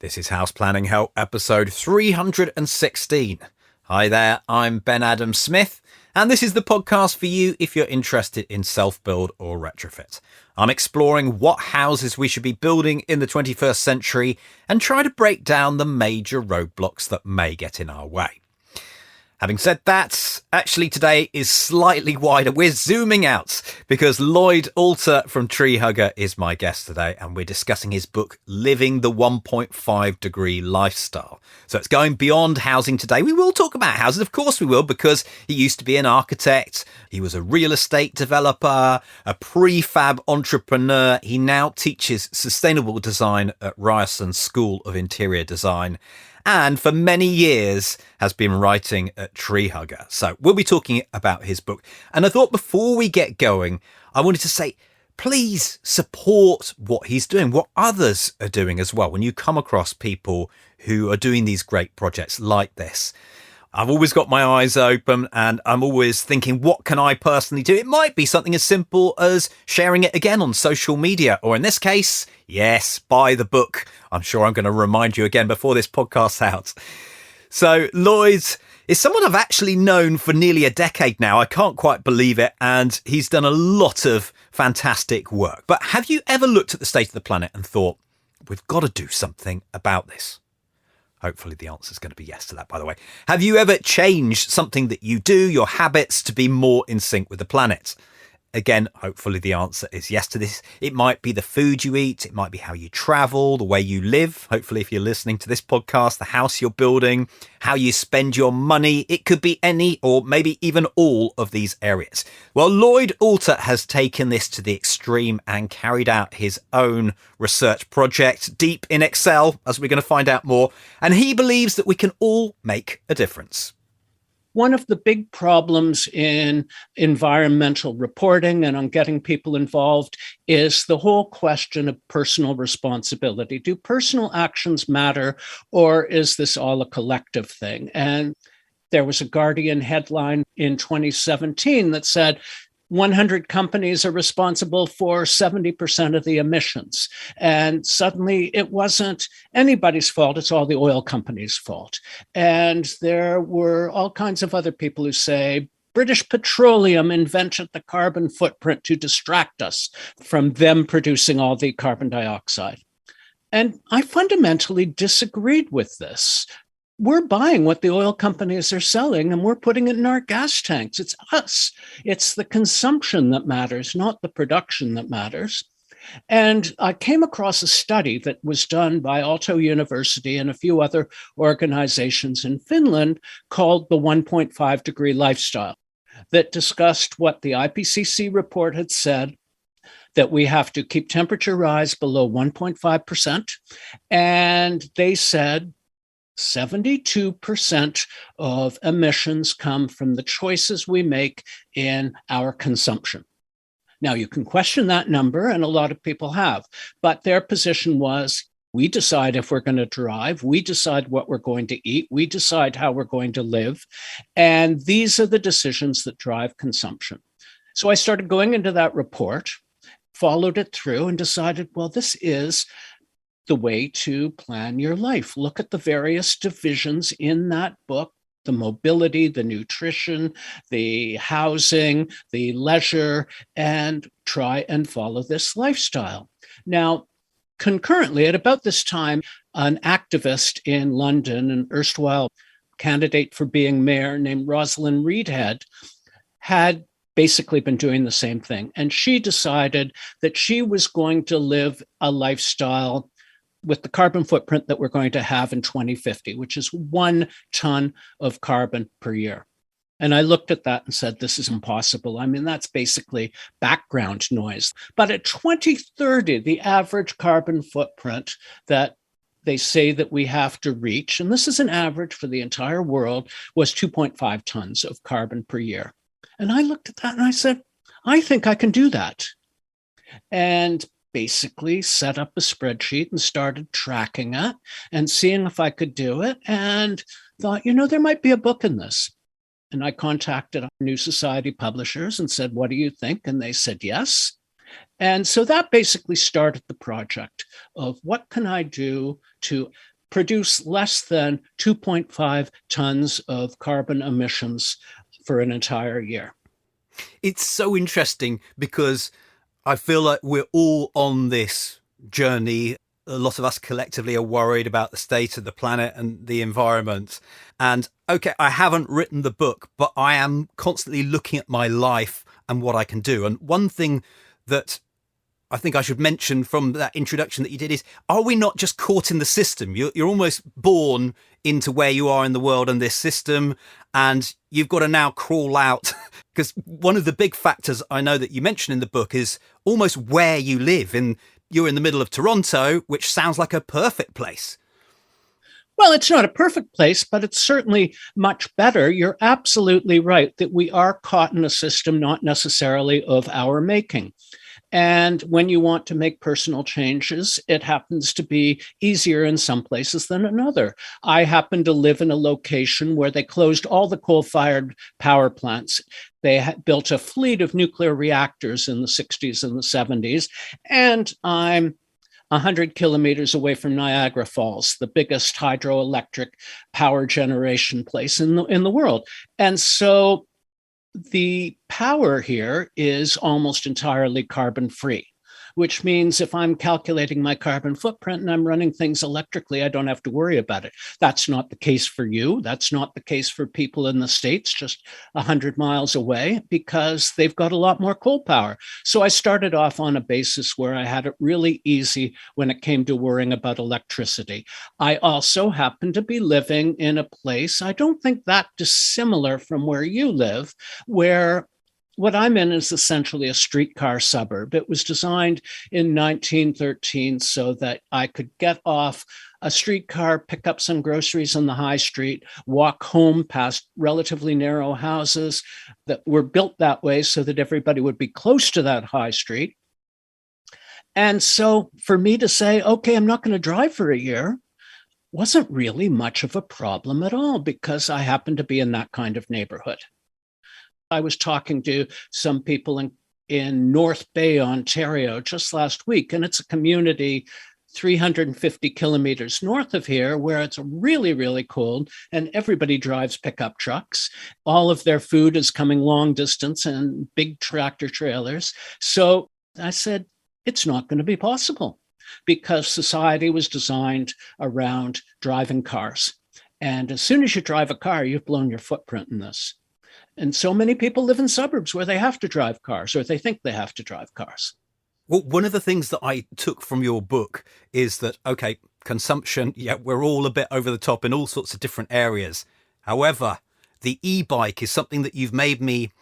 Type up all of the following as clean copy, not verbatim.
This is House Planning Help episode 316. Hi there, I'm Ben Adam Smith, and this is the podcast for you if you're interested in self-build or retrofit. I'm exploring what houses we should be building in the 21st century and try to break down the major roadblocks that may get in our way. Having said that, actually today is slightly wider. We're zooming out because Lloyd Alter from Tree Hugger is my guest today, and we're discussing his book, Living the 1.5 Degree Lifestyle. So it's going beyond housing today. We will talk about houses, of course we will, because he used to be an architect. He was a real estate developer, a prefab entrepreneur. He now teaches sustainable design at Ryerson School of Interior Design, and for many years has been writing at Tree Hugger. So we'll be talking about his book. And I thought before we get going, I wanted to say, please support what he's doing, what others are doing as well. When you come across people who are doing these great projects like this, I've always got my eyes open and I'm always thinking, what can I personally do? It might be something as simple as sharing it again on social media, or in this case, yes, buy the book. I'm sure I'm going to remind you again before this podcast's out. So Lloyd is someone I've actually known for nearly a decade now. I can't quite believe it. And he's done a lot of fantastic work. But have you ever looked at the state of the planet and thought, we've got to do something about this? Hopefully the answer is going to be yes to that, by the way. Have you ever changed something that you do, your habits, to be more in sync with the planet? Again, hopefully the answer is yes to this. It might be the food you eat. It might be how you travel, the way you live. Hopefully, if you're listening to this podcast, the house you're building, how you spend your money. It could be any or maybe even all of these areas. Well, Lloyd Alter has taken this to the extreme and carried out his own research project deep in Excel, as we're going to find out more. And he believes that we can all make a difference. One of the big problems in environmental reporting and on getting people involved is the whole question of personal responsibility. Do personal actions matter, or is this all a collective thing? And there was a Guardian headline in 2017 that said 100 companies are responsible for 70% of the emissions. And suddenly it wasn't anybody's fault, it's all the oil companies' fault. And there were all kinds of other people who say, British Petroleum invented the carbon footprint to distract us from them producing all the carbon dioxide. And I fundamentally disagreed with this. We're buying what the oil companies are selling and we're putting it in our gas tanks. It's us. It's the consumption that matters, not the production that matters. And I came across a study that was done by Aalto University and a few other organizations in Finland called the 1.5 Degree Lifestyle that discussed what the IPCC report had said, that we have to keep temperature rise below 1.5%. And they said 72% of emissions come from the choices we make in our consumption. Now, you can question that number, and a lot of people have, but their position was, we decide if we're going to drive, we decide what we're going to eat, we decide how we're going to live, and these are the decisions that drive consumption. So I started going into that report, followed it through, and decided, well, this is the way to plan your life. Look at the various divisions in that book, the mobility, the nutrition, the housing, the leisure, and try and follow this lifestyle. Now, concurrently, at about this time, an activist in London, an erstwhile candidate for being mayor named Rosalind Reedhead, had basically been doing the same thing. And she decided that she was going to live a lifestyle with the carbon footprint that we're going to have in 2050, which is 1 ton of carbon per year. And I looked at that and said, this is impossible. I mean, that's basically background noise. But at 2030, the average carbon footprint that they say that we have to reach, and this is an average for the entire world, was 2.5 tons of carbon per year. And I looked at that and I said, I think I can do that. And basically set up a spreadsheet and started tracking it and seeing if I could do it, and thought, there might be a book in this. And I contacted New Society publishers and said, what do you think? And they said yes. And so that basically started the project of what can I do to produce less than 2.5 tons of carbon emissions for an entire year. It's so interesting because I feel like we're all on this journey. A lot of us collectively are worried about the state of the planet and the environment. And okay, I haven't written the book, but I am constantly looking at my life and what I can do. And one thing that I think I should mention from that introduction that you did is, are we not just caught in the system? You're almost born into where you are in the world and this system, and you've got to now crawl out. Because one of the big factors I know that you mention in the book is almost where you live. And you're in the middle of Toronto, which sounds like a perfect place. Well, it's not a perfect place, but it's certainly much better. You're absolutely right that we are caught in a system not necessarily of our making. And when you want to make personal changes, it happens to be easier in some places than another. I happen to live in a location where they closed all the coal-fired power plants. They had built a fleet of nuclear reactors in the 60s and the 70s. And I'm 100 kilometers away from Niagara Falls, the biggest hydroelectric power generation place in the world. And so the power here is almost entirely carbon free, which means if I'm calculating my carbon footprint and I'm running things electrically, I don't have to worry about it. That's not the case for you. That's not the case for people in the States just 100 miles away, because they've got a lot more coal power. So I started off on a basis where I had it really easy when it came to worrying about electricity. I also happen to be living in a place, I don't think that dissimilar from where you live, where what I'm in is essentially a streetcar suburb. It was designed in 1913 so that I could get off a streetcar, pick up some groceries on the high street, walk home past relatively narrow houses that were built that way so that everybody would be close to that high street. And so for me to say, okay, I'm not going to drive for a year, wasn't really much of a problem at all, because I happened to be in that kind of neighborhood. I was talking to some people in North Bay, Ontario, just last week, and it's a community 350 kilometers north of here where it's really, really cold and everybody drives pickup trucks. All of their food is coming long distance in big tractor trailers. So I said, it's not going to be possible, because society was designed around driving cars. And as soon as you drive a car, you've blown your footprint in this. And so many people live in suburbs where they have to drive cars, or they think they have to drive cars. Well, one of the things that I took from your book is that, okay, consumption, yeah, we're all a bit over the top in all sorts of different areas. However, the e-bike is something that you've made me,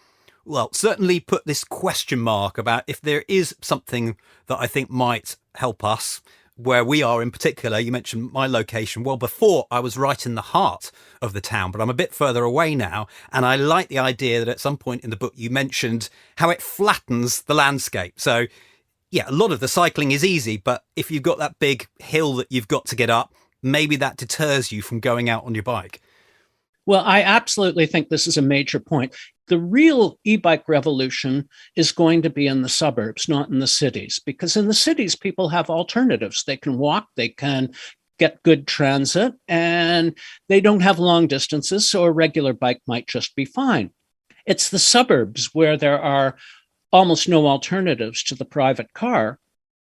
well, certainly put this question mark about if there is something that I think might help us. Where we are in particular, you mentioned my location. Well, before I was right in the heart of the town, but I'm a bit further away now. And I like the idea that at some point in the book, you mentioned how it flattens the landscape. So yeah, a lot of the cycling is easy, but if you've got that big hill that you've got to get up, maybe that deters you from going out on your bike. Well, I absolutely think this is a major point. The real e-bike revolution is going to be in the suburbs, not in the cities, because in the cities, people have alternatives. They can walk, they can get good transit, and they don't have long distances, so a regular bike might just be fine. It's the suburbs where there are almost no alternatives to the private car,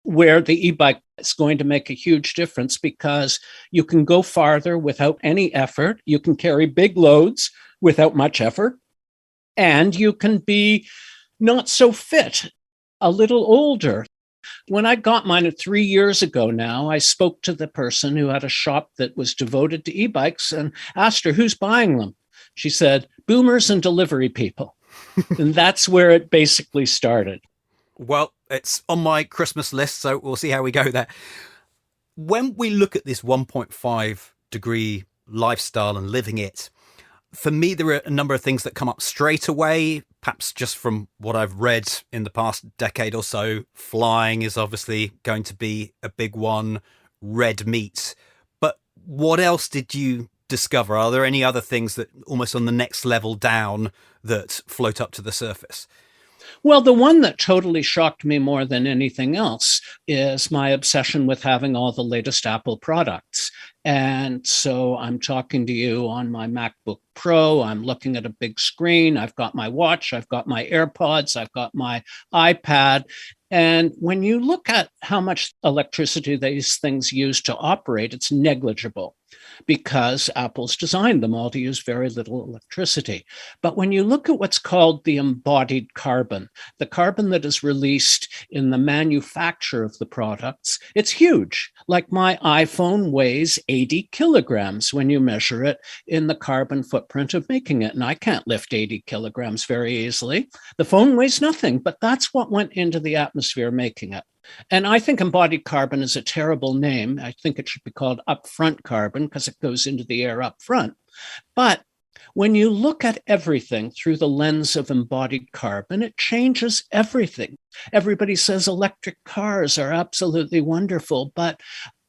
where the e-bike is going to make a huge difference, because you can go farther without any effort. You can carry big loads without much effort. And you can be not so fit, a little older. When I got mine 3 years ago now, I spoke to the person who had a shop that was devoted to e-bikes and asked her, who's buying them? She said, boomers and delivery people. And that's where it basically started. Well, it's on my Christmas list, so we'll see how we go there. When we look at this 1.5 degree lifestyle and living it, for me, there are a number of things that come up straight away, perhaps just from what I've read in the past decade or so. Flying is obviously going to be a big one, red meat. But what else did you discover? Are there any other things that almost on the next level down that float up to the surface? Well, the one that totally shocked me more than anything else is my obsession with having all the latest Apple products. And so I'm talking to you on my MacBook Pro. I'm looking at a big screen. I've got my watch. I've got my AirPods. I've got my iPad. And when you look at how much electricity these things use to operate, it's negligible because Apple's designed them all to use very little electricity. But when you look at what's called the embodied carbon, the carbon that is released in the manufacture of the products, it's huge. Like my iPhone weighs 80 kilograms when you measure it in the carbon footprint of making it. And I can't lift 80 kilograms very easily. The phone weighs nothing, but that's what went into the atmosphere making it. And I think embodied carbon is a terrible name. I think it should be called upfront carbon because it goes into the air up front. But when you look at everything through the lens of embodied carbon, it changes everything. Everybody says electric cars are absolutely wonderful, but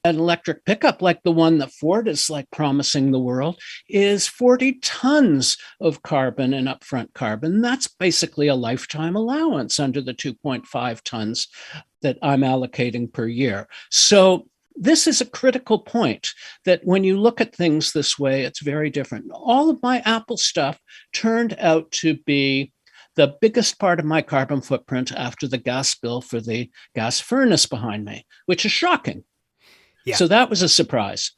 an electric pickup like the one that Ford is like promising the world is 40 tons of carbon and upfront carbon. That's basically a lifetime allowance under the 2.5 tons that I'm allocating per year. So this is a critical point that when you look at things this way, it's very different. All of my Apple stuff turned out to be the biggest part of my carbon footprint after the gas bill for the gas furnace behind me, which is shocking. Yeah. So that was a surprise.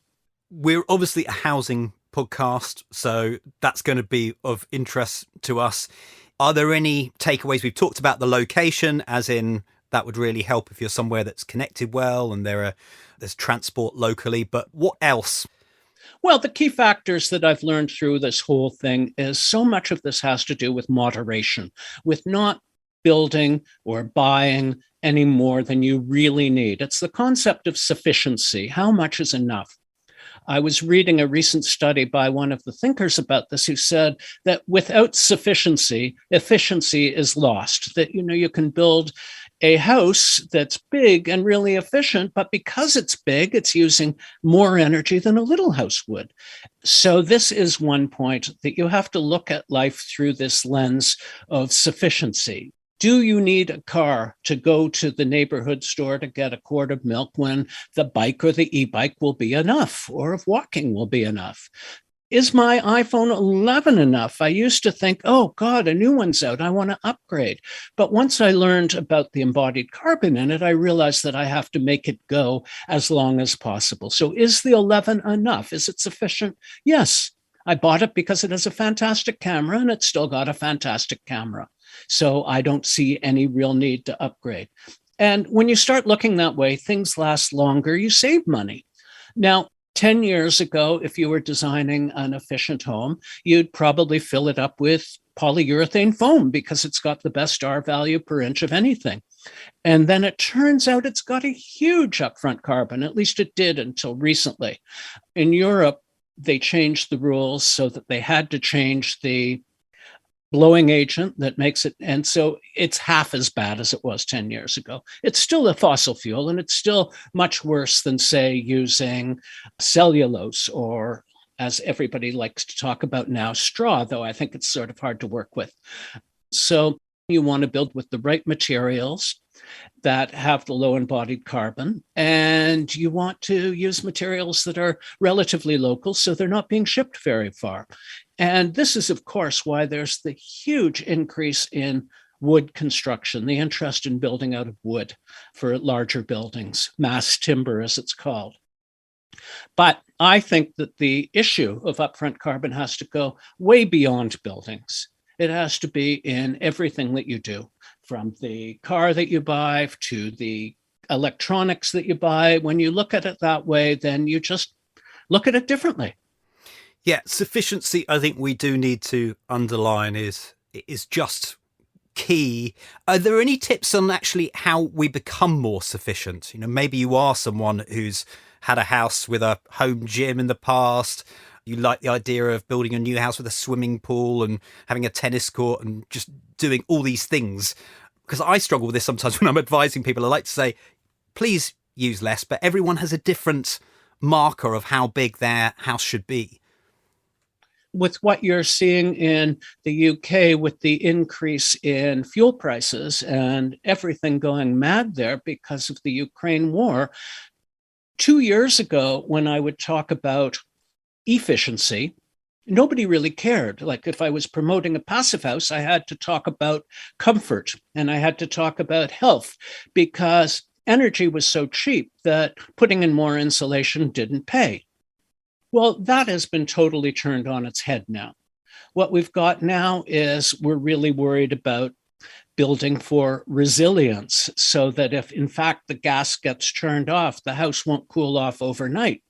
We're obviously a housing podcast, so that's going to be of interest to us. Are there any takeaways? We've talked about the location, as in that would really help if you're somewhere that's connected well and there's transport locally. But what else? Well, the key factors that I've learned through this whole thing is so much of this has to do with moderation, with not building or buying any more than you really need. It's the concept of sufficiency. How much is enough? I was reading a recent study by one of the thinkers about this who said that without sufficiency, efficiency is lost. That, you can build a house that's big and really efficient, but because it's big, it's using more energy than a little house would. So this is one point that you have to look at life through this lens of sufficiency. Do you need a car to go to the neighborhood store to get a quart of milk when the bike or the e-bike will be enough, or if walking will be enough? Is my iPhone 11 enough? I used to think, oh God, a new one's out, I want to upgrade. But once I learned about the embodied carbon in it, I realized that I have to make it go as long as possible. So is the 11 enough? Is it sufficient? Yes. I bought it because it has a fantastic camera and it's still got a fantastic camera. So I don't see any real need to upgrade. And when you start looking that way, things last longer, you save money. Now, 10 years ago, if you were designing an efficient home, you'd probably fill it up with polyurethane foam because it's got the best R value per inch of anything. And then it turns out it's got a huge upfront carbon, at least it did until recently. In Europe, they changed the rules so that they had to change the blowing agent that makes it. And so it's half as bad as it was 10 years ago. It's still a fossil fuel, and it's still much worse than, say, using cellulose or, as everybody likes to talk about now, straw, though I think it's sort of hard to work with. So you want to build with the right materials that have the low embodied carbon, and you want to use materials that are relatively local so they're not being shipped very far. And this is, of course, why there's the huge increase in wood construction, the interest in building out of wood for larger buildings, mass timber as it's called. But I think that the issue of upfront carbon has to go way beyond buildings. It has to be in everything that you do, from the car that you buy to the electronics that you buy. When you look at it that way, then you just look at it differently. Yeah, sufficiency, I think we do need to underline is just key. Are there any tips on actually how we become more sufficient? Maybe you are someone who's had a house with a home gym in the past. You like the idea of building a new house with a swimming pool and having a tennis court and just doing all these things. Because I struggle with this sometimes when I'm advising people. I like to say, please use less, but everyone has a different marker of how big their house should be. with what you're seeing in the UK with the increase in fuel prices and everything going mad there because of the Ukraine war, 2 years ago, when I would talk about efficiency, nobody really cared. Like if I was promoting a passive house, I had to talk about comfort and I had to talk about health because energy was so cheap that putting in more insulation didn't pay. Well, that has been totally turned on its head now. What we've got now is we're really worried about building for resilience so that if, in fact, the gas gets turned off, the house won't cool off overnight.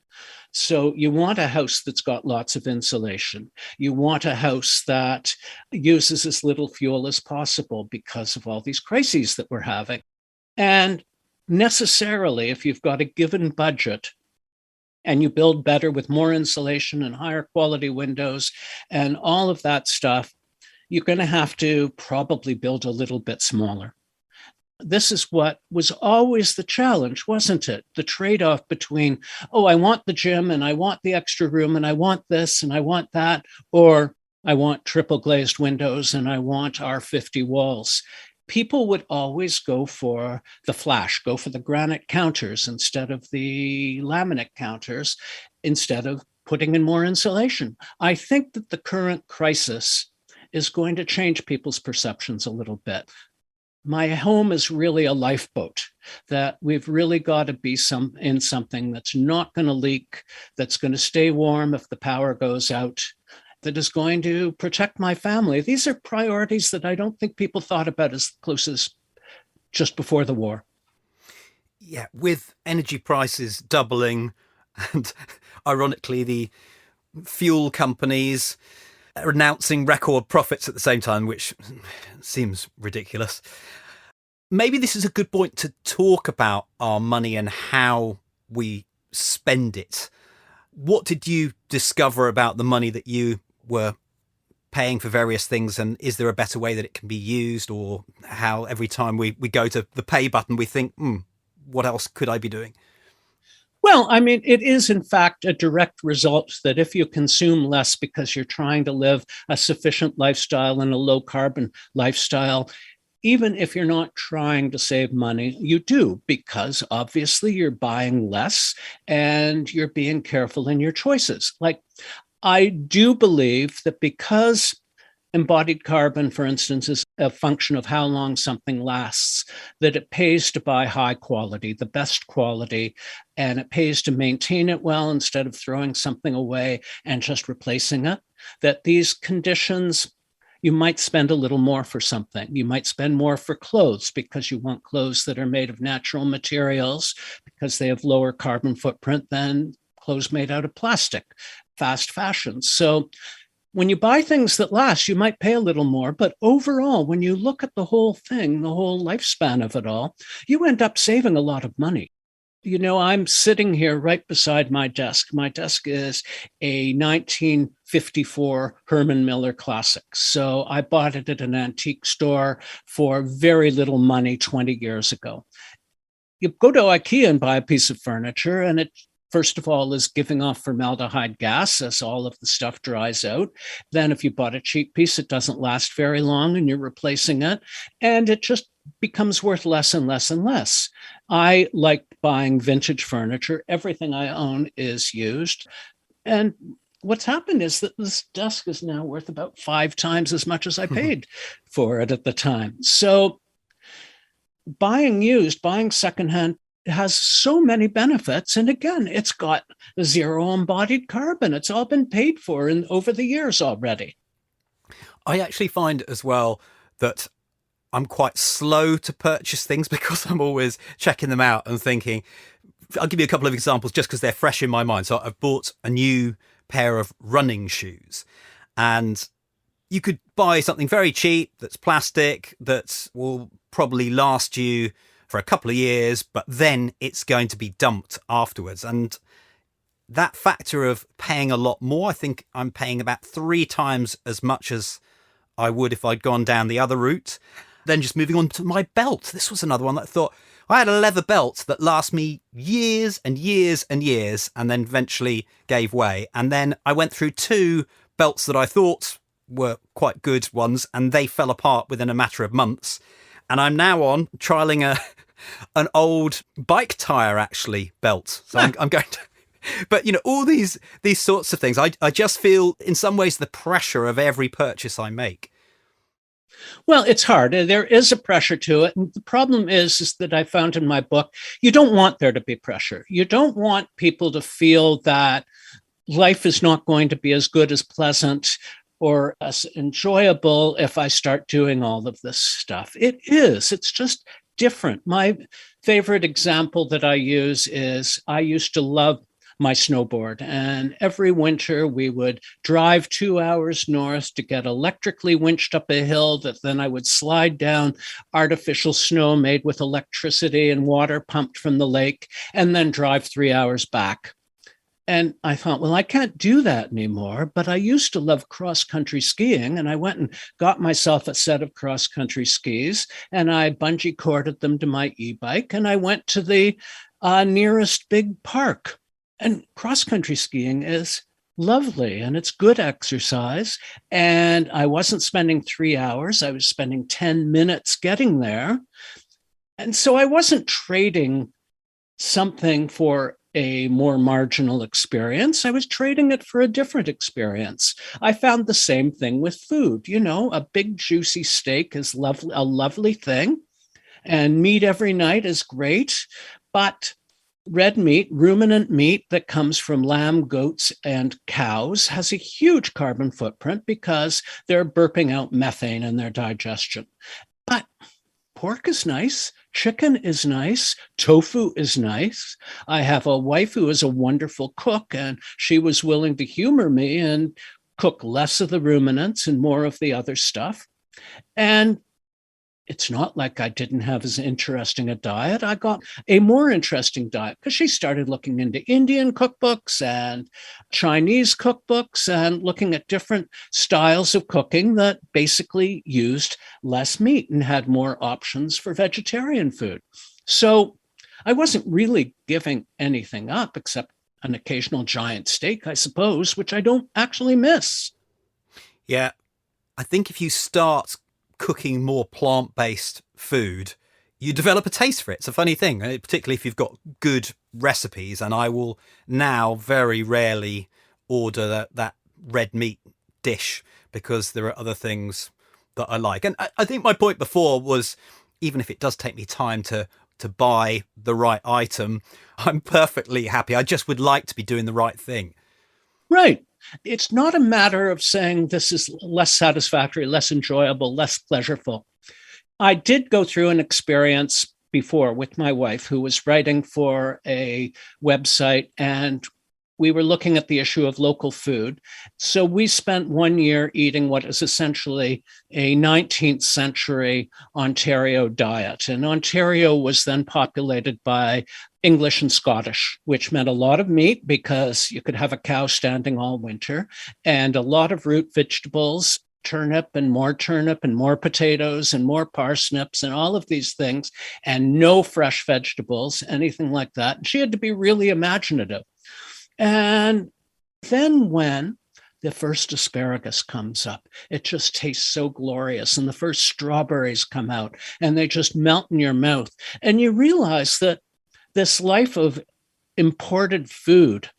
So you want a house that's got lots of insulation. You want a house that uses as little fuel as possible because of all these crises that we're having. And necessarily, if you've got a given budget, and you build better with more insulation and higher quality windows and all of that stuff, you're going to have to probably build a little bit smaller. This is what was always the challenge, wasn't it? The trade-off between, oh, I want the gym and I want the extra room and I want this and I want that, or I want triple glazed windows and I want R50 walls. People would always go for the flash, go for the granite counters instead of the laminate counters, instead of putting in more insulation. I think that the current crisis is going to change people's perceptions a little bit. My home is really a lifeboat, that we've really got to be in something that's not going to leak, that's going to stay warm if the power goes out, that is going to protect my family. These are priorities that I don't think people thought about as close as just before the war. Yeah, with energy prices doubling and ironically the fuel companies are announcing record profits at the same time, which seems ridiculous. Maybe this is a good point to talk about our money and how we spend it. What did you discover about the money that you were paying for various things, and is there a better way that it can be used, or how every time we go to the pay button we think, what else could I be doing? Well, I mean, it is in fact a direct result that if you consume less because you're trying to live a sufficient lifestyle and a low carbon lifestyle, even if you're not trying to save money, you do, because obviously you're buying less and you're being careful in your choices. Like, I do believe that because embodied carbon, for instance, is a function of how long something lasts, that it pays to buy high quality, the best quality, and it pays to maintain it well instead of throwing something away and just replacing it. That these conditions, you might spend a little more for something. You might spend more for clothes because you want clothes that are made of natural materials because they have lower carbon footprint than clothes made out of plastic, fast fashion. So when you buy things that last, you might pay a little more, but overall, when you look at the whole thing, the whole lifespan of it all, you end up saving a lot of money. You know, I'm sitting here right beside my desk. My desk is a 1954 Herman Miller Classic. So I bought it at an antique store for very little money 20 years ago. You go to IKEA and buy a piece of furniture, and it first of all, is giving off formaldehyde gas as all of the stuff dries out. Then if you bought a cheap piece, it doesn't last very long and you're replacing it. And it just becomes worth less and less and less. I like buying vintage furniture. Everything I own is used. And what's happened is that this desk is now worth about 5 times as much as I paid for it at the time. So buying used, buying secondhand, has so many benefits. And again, it's got zero embodied carbon. It's all been paid for over the years already. I actually find as well that I'm quite slow to purchase things because I'm always checking them out and thinking, I'll give you a couple of examples just because they're fresh in my mind. So I've bought a new pair of running shoes, and you could buy something very cheap that's plastic that will probably last you for a couple of years, but then it's going to be dumped afterwards. And that factor of paying a lot more, I think I'm paying about 3 times as much as I would if I'd gone down the other route. Then just moving on to my belt. This was another one that I thought, I had a leather belt that lasts me years and years and years, and then eventually gave way. And then I went through 2 belts that I thought were quite good ones, and they fell apart within a matter of months. And I'm now on trialing an old bike tire actually belt. So I'm going to, but all these sorts of things. I just feel in some ways the pressure of every purchase I make. Well, it's hard. There is a pressure to it. And the problem is that I found in my book, you don't want there to be pressure. You don't want people to feel that life is not going to be as good, as pleasant, or as enjoyable if I start doing all of this stuff. It is. It's just different. My favorite example that I use is I used to love my snowboard. And every winter we would drive 2 hours north to get electrically winched up a hill that then I would slide down artificial snow made with electricity and water pumped from the lake, and then drive 3 hours back. And I thought, well, I can't do that anymore, but I used to love cross-country skiing, and I went and got myself a set of cross-country skis, and I bungee corded them to my e-bike, and I went to the nearest big park. And cross-country skiing is lovely, and it's good exercise, and I wasn't spending 3 hours. I was spending 10 minutes getting there. And so I wasn't trading something for a more marginal experience. I was trading it for a different experience. I found the same thing with food. A big juicy steak is lovely, a lovely thing, and meat every night is great, but red meat, ruminant meat that comes from lamb, goats, and cows has a huge carbon footprint because they're burping out methane in their digestion. But pork is nice. Chicken is nice. Tofu is nice. I have a wife who is a wonderful cook, and she was willing to humor me and cook less of the ruminants and more of the other stuff. And it's not like I didn't have as interesting a diet. I got a more interesting diet because she started looking into Indian cookbooks and Chinese cookbooks and looking at different styles of cooking that basically used less meat and had more options for vegetarian food. So I wasn't really giving anything up except an occasional giant steak, I suppose, which I don't actually miss. Yeah, I think if you start cooking more plant-based food, you develop a taste for it. It's a funny thing, particularly if you've got good recipes. And I will now very rarely order that red meat dish because there are other things that I like. And I think my point before was, even if it does take me time to buy the right item, I'm perfectly happy. I just would like to be doing the right thing. Right. It's not a matter of saying this is less satisfactory, less enjoyable, less pleasurable. I did go through an experience before with my wife who was writing for a website, and we were looking at the issue of local food. So we spent 1 year eating what is essentially a 19th century Ontario diet. And Ontario was then populated by English and Scottish, which meant a lot of meat because you could have a cow standing all winter, and a lot of root vegetables, turnip and more potatoes and more parsnips and all of these things, and no fresh vegetables, anything like that. And she had to be really imaginative. And then when the first asparagus comes up, it just tastes so glorious. And the first strawberries come out and they just melt in your mouth. And you realize that this life of imported food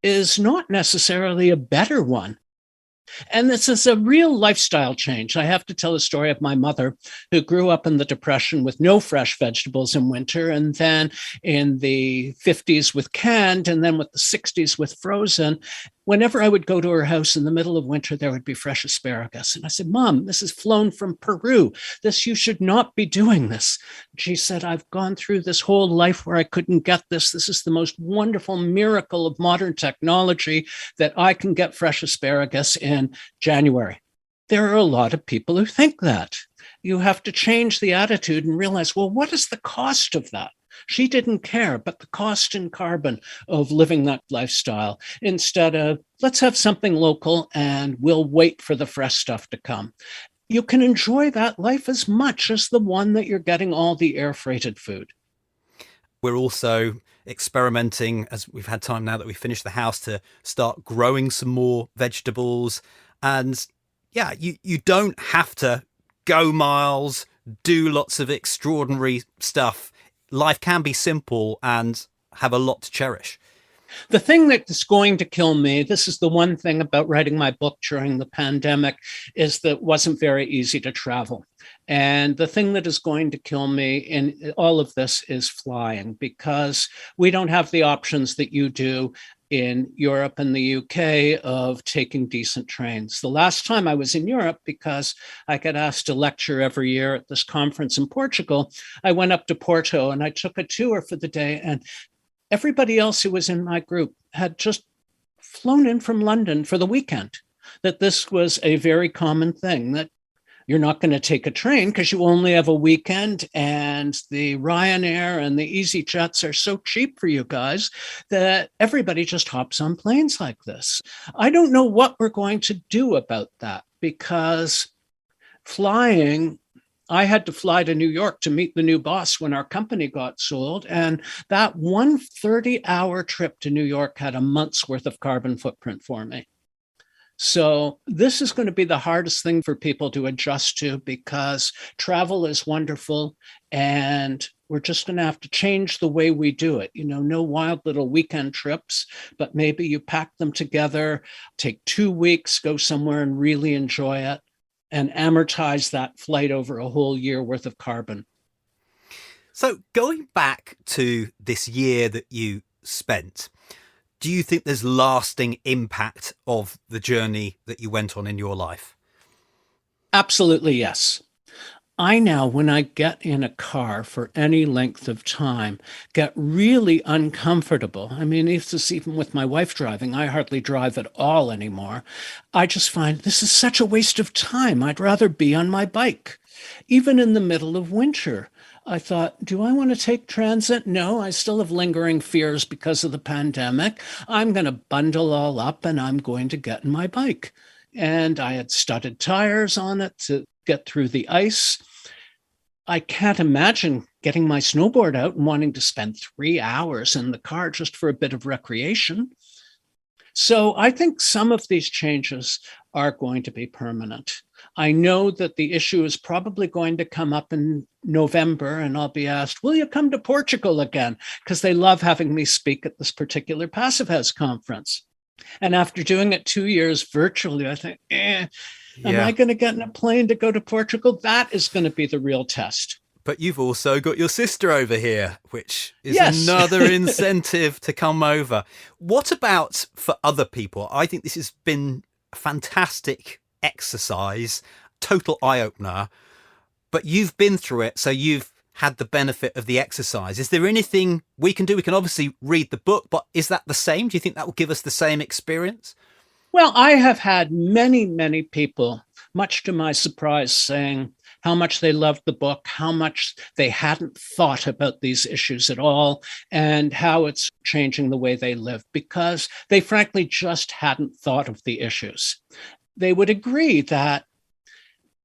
is not necessarily a better one. And this is a real lifestyle change. I have to tell the story of my mother, who grew up in the Depression with no fresh vegetables in winter, and then in the 50s with canned, and then with the 60s with frozen. Whenever I would go to her house in the middle of winter, there would be fresh asparagus. And I said, Mom, this is flown from Peru. You should not be doing this. She said, I've gone through this whole life where I couldn't get this. This is the most wonderful miracle of modern technology that I can get fresh asparagus in January. There are a lot of people who think that. You have to change the attitude and realize, well, what is the cost of that? She didn't care, but the cost in carbon of living that lifestyle, instead of let's have something local and we'll wait for the fresh stuff to come. You can enjoy that life as much as the one that you're getting all the air freighted food. We're also experimenting, as we've had time now that we finished the house, to start growing some more vegetables. And yeah, you don't have to go miles, do lots of extraordinary stuff. Life can be simple and have a lot to cherish. The thing that's going to kill me, this is the one thing about writing my book during the pandemic, is that it wasn't very easy to travel. And the thing that is going to kill me in all of this is flying, because we don't have the options that you do in Europe and the UK of taking decent trains. The last time I was in Europe, because I get asked to lecture every year at this conference in Portugal, I went up to Porto and I took a tour for the day, and everybody else who was in my group had just flown in from London for the weekend, that this was a very common thing, that you're not going to take a train because you only have a weekend, and the Ryanair and the EasyJets are so cheap for you guys that everybody just hops on planes like this. I don't know what we're going to do about that, because flying, I had to fly to New York to meet the new boss when our company got sold. And that 130-hour trip to New York had a month's worth of carbon footprint for me. So this is going to be the hardest thing for people to adjust to, because travel is wonderful and we're just going to have to change the way we do it. You know, no wild little weekend trips, but maybe you pack them together, take 2 weeks, go somewhere and really enjoy it, and amortize that flight over a whole year worth of carbon. So going back to this year that you spent, do you think there's lasting impact of the journey that you went on in your life? Absolutely, yes. I now, when I get in a car for any length of time, get really uncomfortable. I mean, this is even with my wife driving. I hardly drive at all anymore. I just find this is such a waste of time. I'd rather be on my bike. Even in the middle of winter, I thought, do I want to take transit? No, I still have lingering fears because of the pandemic. I'm going to bundle all up and I'm going to get in my bike. And I had studded tires on it to get through the ice. I can't imagine getting my snowboard out and wanting to spend 3 hours in the car just for a bit of recreation. So I think some of these changes are going to be permanent. I know that the issue is probably going to come up in November, and I'll be asked, will you come to Portugal again? Because they love having me speak at this particular Passive House conference. And after doing it 2 years virtually, I think, am I going to get in a plane to go to Portugal? That is going to be the real test. But you've also got your sister over here, which is Yes. another incentive to come over. What about for other people? I think this has been a fantastic exercise, total eye-opener, but you've been through it, so you've had the benefit of the exercise. Is there anything we can do? We can obviously read the book, but is that the same? Do you think that will give us the same experience? Well, I have had many, many people, much to my surprise, saying how much they loved the book, how much they hadn't thought about these issues at all, and how it's changing the way they live, because they frankly just hadn't thought of the issues. They would agree that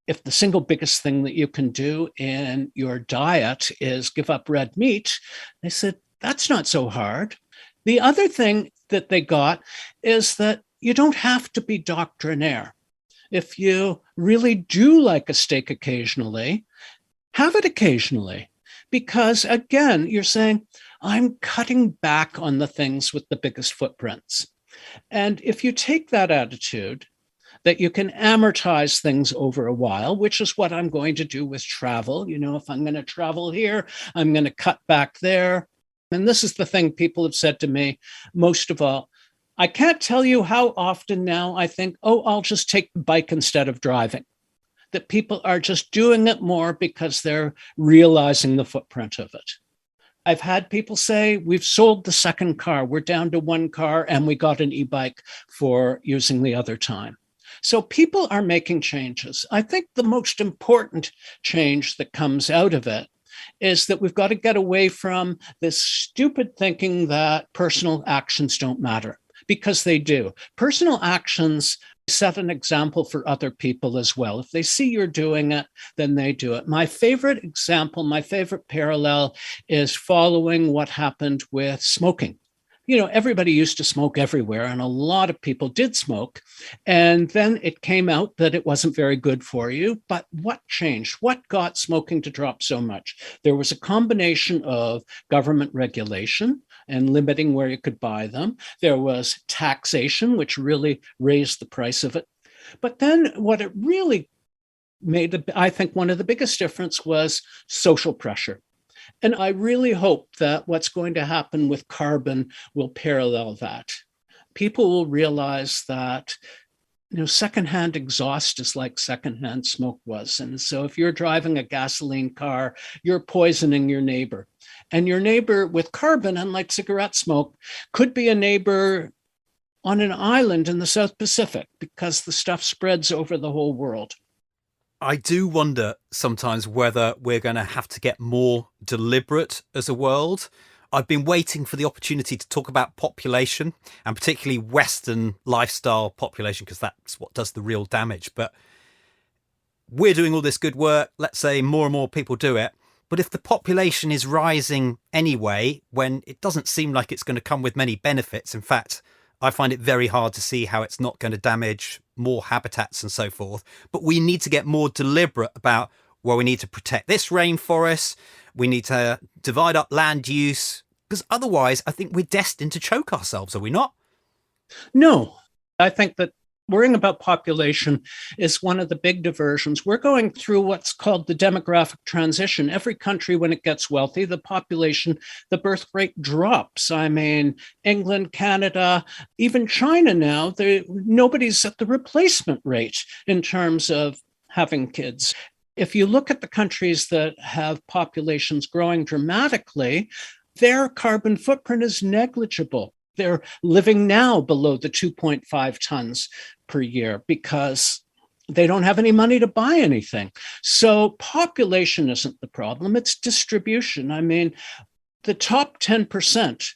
if the single biggest thing that you can do in your diet is give up red meat, they said, that's not so hard. The other thing that they got is that you don't have to be doctrinaire. If you really do like a steak occasionally, have it occasionally. Because again, you're saying, I'm cutting back on the things with the biggest footprints. And if you take that attitude, that you can amortize things over a while, which is what I'm going to do with travel. You know, if I'm going to travel here, I'm going to cut back there. And this is the thing people have said to me most of all. I can't tell you how often now I think, oh, I'll just take the bike instead of driving. That people are just doing it more because they're realizing the footprint of it. I've had people say, we've sold the second car. We're down to one car and we got an e-bike for using the other time. So people are making changes. I think the most important change that comes out of it is that we've got to get away from this stupid thinking that personal actions don't matter. because they do. Personal actions set an example for other people as well. If they see you're doing it, then they do it. My favorite example, my favorite parallel is following what happened with smoking. Everybody used to smoke everywhere, and a lot of people did smoke. And then it came out that it wasn't very good for you. But what changed? What got smoking to drop so much? There was a combination of government regulation and limiting where you could buy them. There was taxation, which really raised the price of it. But then what it really made, I think, one of the biggest difference was social pressure. And I really hope that what's going to happen with carbon will parallel that. People will realize that secondhand exhaust is like secondhand smoke was. And so if you're driving a gasoline car, you're poisoning your neighbor. And your neighbor with carbon, unlike cigarette smoke, could be a neighbor on an island in the South Pacific because the stuff spreads over the whole world. I do wonder sometimes whether we're going to have to get more deliberate as a world. I've been waiting for the opportunity to talk about population, and particularly Western lifestyle population, because that's what does the real damage. But we're doing all this good work. Let's say more and more people do it. But if the population is rising anyway, when it doesn't seem like it's going to come with many benefits, in fact, I find it very hard to see how it's not going to damage more habitats and so forth. But we need to get more deliberate about, well, we need to protect this rainforest. We need to divide up land use, because otherwise I think we're destined to choke ourselves, are we not? No, I think that worrying about population is one of the big diversions. We're going through what's called the demographic transition. Every country, when it gets wealthy, the population, the birth rate drops. I mean, England, Canada, even China now, nobody's at the replacement rate in terms of having kids. If you look at the countries that have populations growing dramatically, their carbon footprint is negligible. They're living now below the 2.5 tons per year because they don't have any money to buy anything. So population isn't the problem, it's distribution. I mean, the top 10%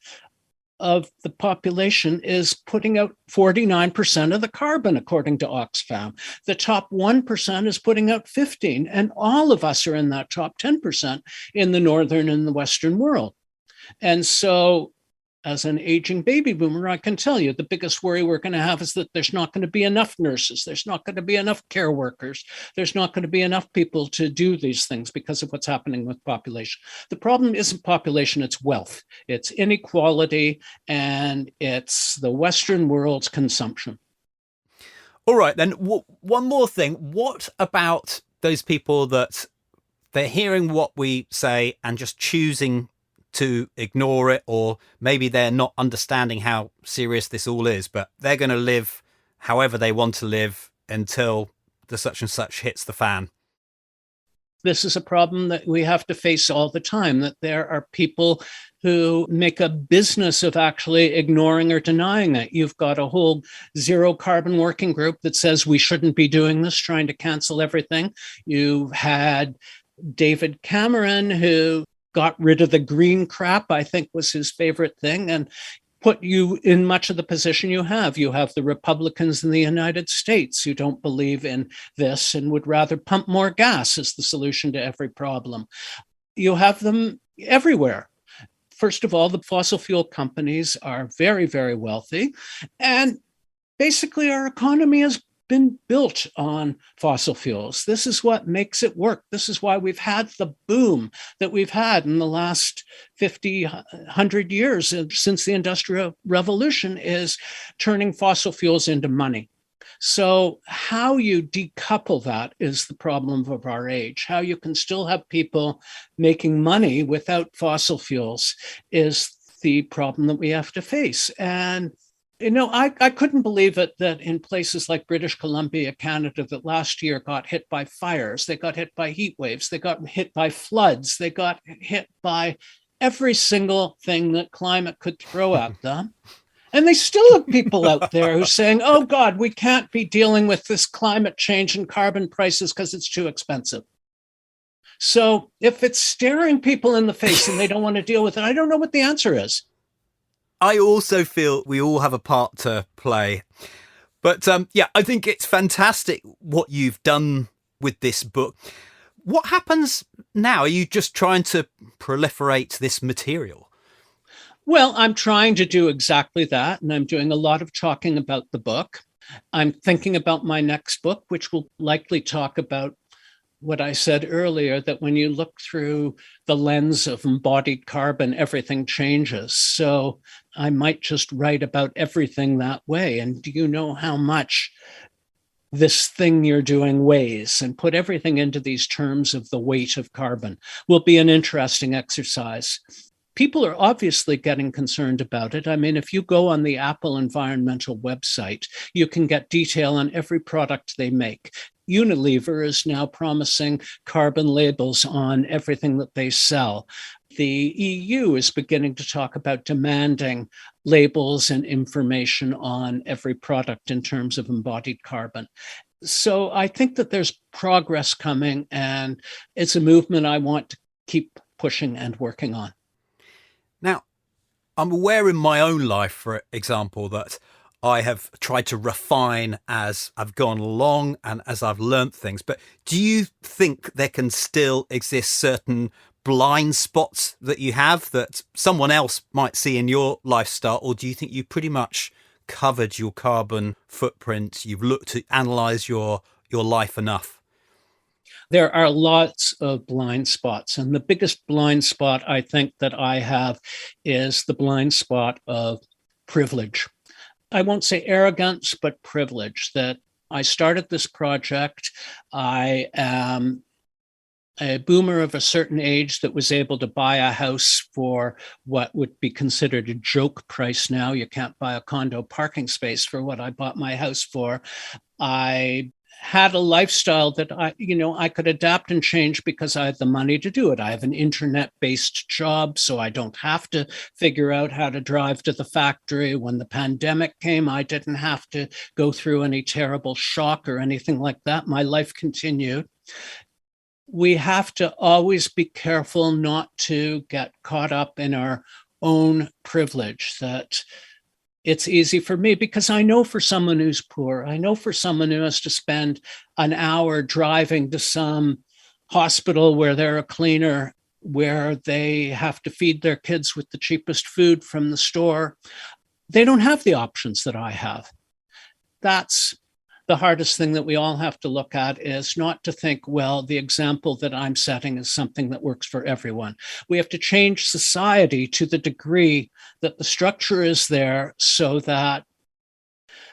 of the population is putting out 49% of the carbon, according to Oxfam. The top 1% is putting out 15%, and all of us are in that top 10% in the northern and the Western world. And so as an aging baby boomer, I can tell you the biggest worry we're going to have is that there's not going to be enough nurses. There's not going to be enough care workers. There's not going to be enough people to do these things because of what's happening with population. The problem isn't population, it's wealth. It's inequality, and it's the Western world's consumption. All right, then one more thing. What about those people that they're hearing what we say and just choosing to ignore it, or maybe they're not understanding how serious this all is, but they're going to live however they want to live until the such and such hits the fan? This is a problem that we have to face all the time, that there are people who make a business of actually ignoring or denying it. You've got a whole zero carbon working group that says we shouldn't be doing this, trying to cancel everything. You've had David Cameron, who got rid of the green crap, I think was his favorite thing, and put you in much of the position you have. You have the Republicans in the United States who don't believe in this and would rather pump more gas as the solution to every problem. You have them everywhere. First of all, the fossil fuel companies are very, very wealthy. And basically our economy has been built on fossil fuels. This is what makes it work. This is why we've had the boom that we've had in the last 50, 100 years since the Industrial Revolution, is turning fossil fuels into money. So how you decouple that is the problem of our age. How you can still have people making money without fossil fuels is the problem that we have to face. And I couldn't believe it that in places like British Columbia, Canada, that last year got hit by fires, they got hit by heat waves, they got hit by floods, they got hit by every single thing that climate could throw at them. And they still have people out there who are saying, oh God, we can't be dealing with this climate change and carbon prices because it's too expensive. So if it's staring people in the face and they don't want to deal with it, I don't know what the answer is. I also feel we all have a part to play. But I think it's fantastic what you've done with this book. What happens now? Are you just trying to proliferate this material? Well, I'm trying to do exactly that. And I'm doing a lot of talking about the book. I'm thinking about my next book, which will likely talk about what I said earlier, that when you look through the lens of embodied carbon, everything changes. So I might just write about everything that way. And do you know how much this thing you're doing weighs, and put everything into these terms of the weight of carbon? Will be an interesting exercise. People are obviously getting concerned about it. I mean, if you go on the Apple environmental website, you can get detail on every product they make. Unilever is now promising carbon labels on everything that they sell. The EU is beginning to talk about demanding labels and information on every product in terms of embodied carbon. So I think that there's progress coming, and it's a movement I want to keep pushing and working on. Now, I'm aware in my own life, for example, that I have tried to refine as I've gone along and as I've learnt things. But do you think there can still exist certain blind spots that you have that someone else might see in your lifestyle? Or do you think you pretty much covered your carbon footprint? You've looked to analyse your life enough? There are lots of blind spots. And the biggest blind spot I think that I have is the blind spot of privilege. I won't say arrogance, but privilege. That I started this project. I am a boomer of a certain age that was able to buy a house for what would be considered a joke price now. You can't buy a condo parking space for what I bought my house for. I had a lifestyle that I could adapt and change because I had the money to do it. I have an internet-based job, so I don't have to figure out how to drive to the factory. When the pandemic came, I didn't have to go through any terrible shock or anything like that. My life continued. We have to always be careful not to get caught up in our own privilege. That it's easy for me because I know for someone who's poor, I know for someone who has to spend an hour driving to some hospital where they're a cleaner, where they have to feed their kids with the cheapest food from the store, they don't have the options that I have. That's the hardest thing that we all have to look at, is not to think, well, the example that I'm setting is something that works for everyone. We have to change society to the degree that the structure is there so that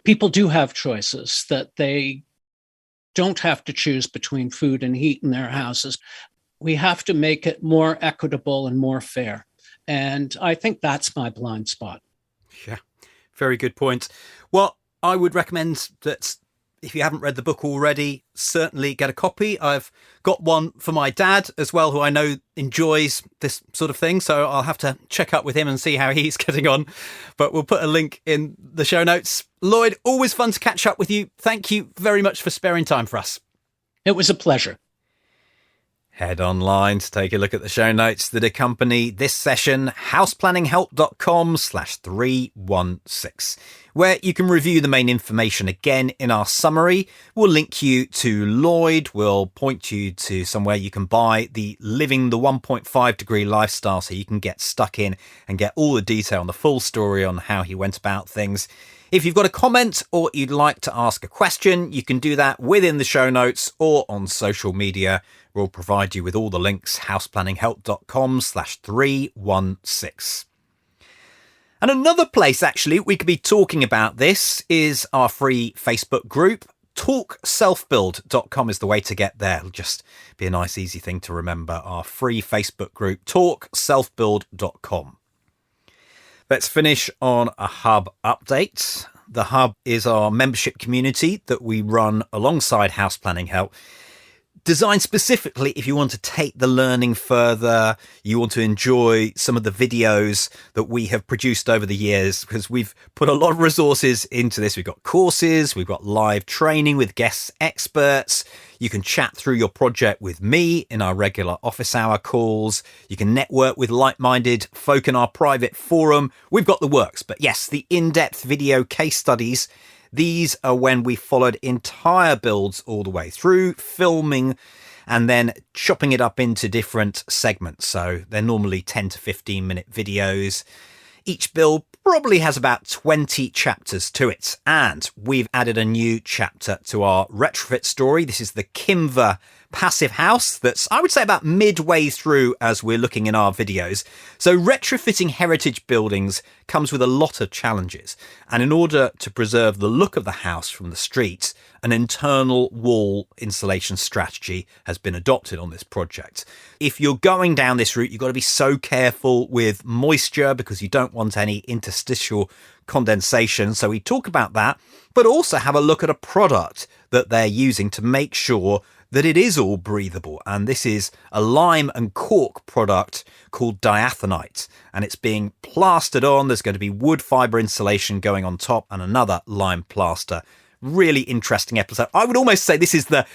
people do have choices, that they don't have to choose between food and heat in their houses. We have to make it more equitable and more fair. And I think that's my blind spot. Yeah, very good point. Well, I would recommend that if you haven't read the book already, certainly get a copy. I've got one for my dad as well, who I know enjoys this sort of thing. So I'll have to check up with him and see how he's getting on. But we'll put a link in the show notes. Lloyd, always fun to catch up with you. Thank you very much for sparing time for us. It was a pleasure. Head online to take a look at the show notes that accompany this session, houseplanninghelp.com/316, where you can review the main information again in our summary. We'll link you to Lloyd. We'll point you to somewhere you can buy the Living the 1.5 Degree Lifestyle so you can get stuck in and get all the detail and the full story on how he went about things. If you've got a comment or you'd like to ask a question, you can do that within the show notes or on social media. We'll provide you with all the links, houseplanninghelp.com/316. And another place, actually, we could be talking about this is our free Facebook group. TalkSelfBuild.com is the way to get there. It'll just be a nice, easy thing to remember. Our free Facebook group, TalkSelfBuild.com. Let's finish on a Hub update. The Hub is our membership community that we run alongside House Planning Help. designed specifically if you want to take the learning further, you want to enjoy some of the videos that we have produced over the years, because we've put a lot of resources into this. We've got courses, we've got live training with guest experts. You can chat through your project with me in our regular office hour calls. You can network with like-minded folk in our private forum. We've got the works. But yes, the in-depth video case studies, these are when we followed entire builds all the way through, filming and then chopping it up into different segments. So they're normally 10 to 15 minute videos. Each build probably has about 20 chapters to it. And we've added a new chapter to our retrofit story. This is the Kimver passive house that's, I would say, about midway through as we're looking in our videos. So retrofitting heritage buildings comes with a lot of challenges. And in order to preserve the look of the house from the street, an internal wall insulation strategy has been adopted on this project. If you're going down this route, you've got to be so careful with moisture because you don't want any interstitial condensation. So we talk about that, but also have a look at a product that they're using to make sure that it is all breathable. And this is a lime and cork product called diathanite, and it's being plastered on. There's going to be wood fibre insulation going on top and another lime plaster. Really interesting episode. I would almost say this is the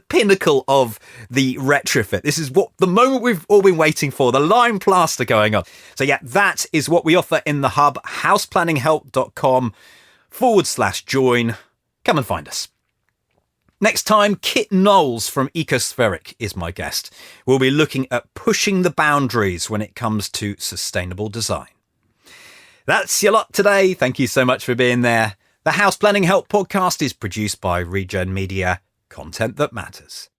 pinnacle of the retrofit. This is what the moment we've all been waiting for, the lime plaster going on. So yeah, that is what we offer in the hub, houseplanninghelp.com/join. Come and find us. Next time, Kit Knowles from Ecospheric is my guest. We'll be looking at pushing the boundaries when it comes to sustainable design. That's your lot today. Thank you so much for being there. The House Planning Help podcast is produced by Regen Media, content that matters.